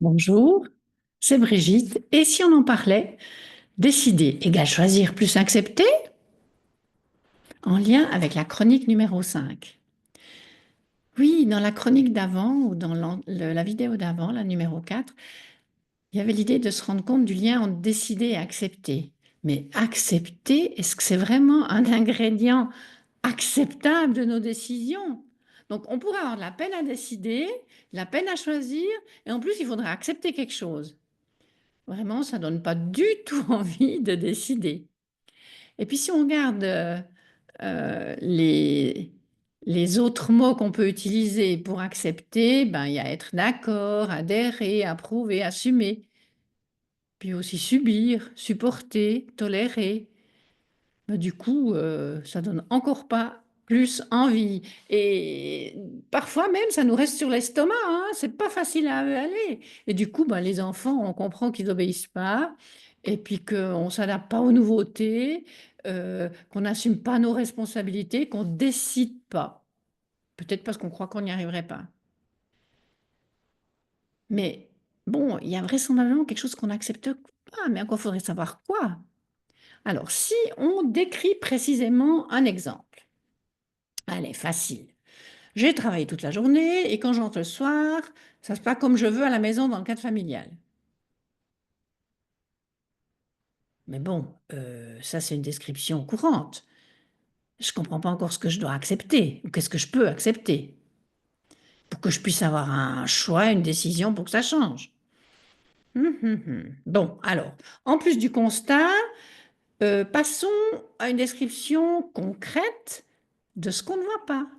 Bonjour, c'est Brigitte. Et si on en parlait, décider égale choisir plus accepter en lien avec la chronique numéro 5. Oui, dans la chronique d'avant ou dans la vidéo d'avant, la numéro 4, il y avait l'idée de se rendre compte du lien entre décider et accepter. Mais accepter, est-ce que c'est vraiment un ingrédient acceptable de nos décisions? Donc on pourrait avoir de la peine à décider, de la peine à choisir, et en plus il faudrait accepter quelque chose. Vraiment, ça donne pas du tout envie de décider. Et puis si on regarde euh, les, les autres mots qu'on peut utiliser pour accepter, ben, il y a être d'accord, adhérer, approuver, assumer, puis aussi subir, supporter, tolérer. Ben, du coup, ça donne encore pas plus envie. Et parfois même, ça nous reste sur l'estomac, hein, c'est pas facile à avaler. Et du coup, ben, les enfants, on comprend qu'ils n'obéissent pas, et puis qu'on ne s'adapte pas aux nouveautés, qu'on n'assume pas nos responsabilités, qu'on ne décide pas. Peut-être parce qu'on croit qu'on n'y arriverait pas. Mais bon, il y a vraisemblablement quelque chose qu'on n'accepte pas, mais encore faudrait savoir quoi. Alors, si on décrit précisément un exemple, allez, facile. J'ai travaillé toute la journée et quand je rentre le soir, ça se passe comme je veux à la maison dans le cadre familial. Mais bon, ça c'est une description courante. Je ne comprends pas encore ce que je dois accepter ou qu'est-ce que je peux accepter pour que je puisse avoir un choix, une décision pour que ça change. Bon, alors, en plus du constat, passons à une description concrète de ce qu'on ne voit pas,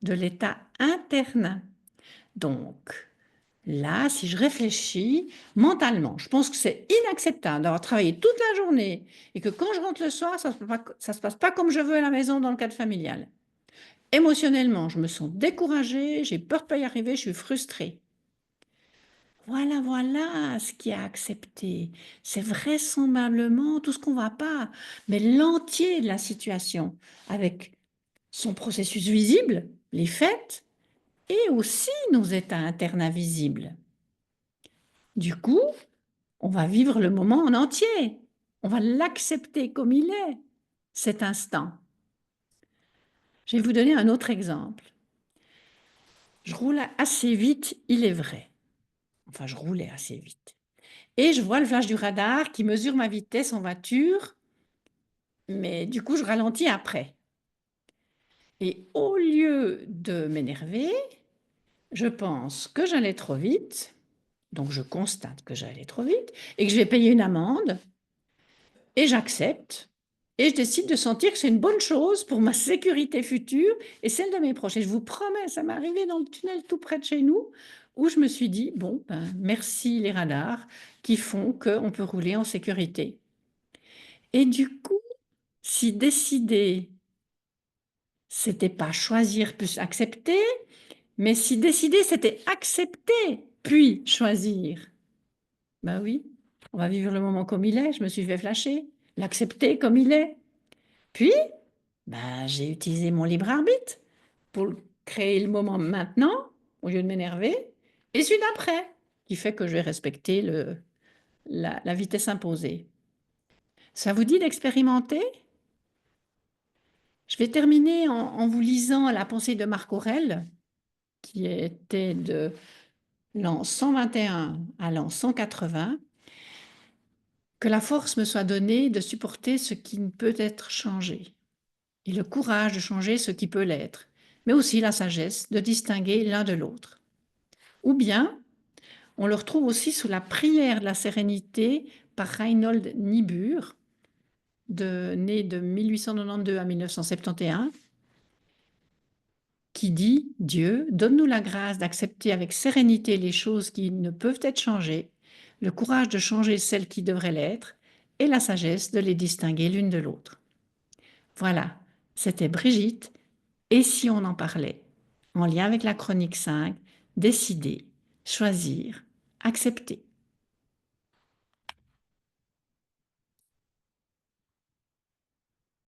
de l'état interne. Donc, là, si je réfléchis mentalement, je pense que c'est inacceptable d'avoir travaillé toute la journée et que quand je rentre le soir, ça ne se passe pas comme je veux à la maison dans le cadre familial. Émotionnellement, je me sens découragée, j'ai peur de ne pas y arriver, je suis frustrée. Voilà, voilà ce qui est accepté. C'est vraisemblablement tout ce qu'on ne voit pas, mais l'entier de la situation, avec son processus visible, les faits, et aussi nos états internes invisibles. Du coup, on va vivre le moment en entier. On va l'accepter comme il est, cet instant. Je vais vous donner un autre exemple. Je roule assez vite, il est vrai. Enfin, je roulais assez vite. Et je vois le flash du radar qui mesure ma vitesse en voiture, mais du coup, je ralentis après. Et au lieu de m'énerver, je pense que j'allais trop vite, donc je constate que j'allais trop vite, et que je vais payer une amende, et j'accepte. Et je décide de sentir que c'est une bonne chose pour ma sécurité future et celle de mes proches. Et je vous promets, ça m'est arrivé dans le tunnel tout près de chez nous, où je me suis dit, bon, ben, merci les radars qui font qu'on peut rouler en sécurité. Et du coup, si décider, c'était pas choisir plus accepter, mais si décider, c'était accepter puis choisir. Ben oui, on va vivre le moment comme il est, je me suis fait flasher, l'accepter comme il est. Puis, bah, j'ai utilisé mon libre arbitre pour créer le moment maintenant, au lieu de m'énerver, et celui d'après, qui fait que je vais respecter la vitesse imposée. Ça vous dit d'expérimenter? Je vais terminer en vous lisant la pensée de Marc Aurèle, qui était de l'an 121 à l'an 180. Que la force me soit donnée de supporter ce qui ne peut être changé, et le courage de changer ce qui peut l'être, mais aussi la sagesse de distinguer l'un de l'autre. Ou bien, on le retrouve aussi sous la prière de la sérénité par Reinhold Niebuhr, né de 1892 à 1971, qui dit « Dieu, donne-nous la grâce d'accepter avec sérénité les choses qui ne peuvent être changées, le courage de changer celles qui devraient l'être, et la sagesse de les distinguer l'une de l'autre. » Voilà, c'était Brigitte. Et si on en parlait en lien avec la chronique 5, décider, choisir, accepter.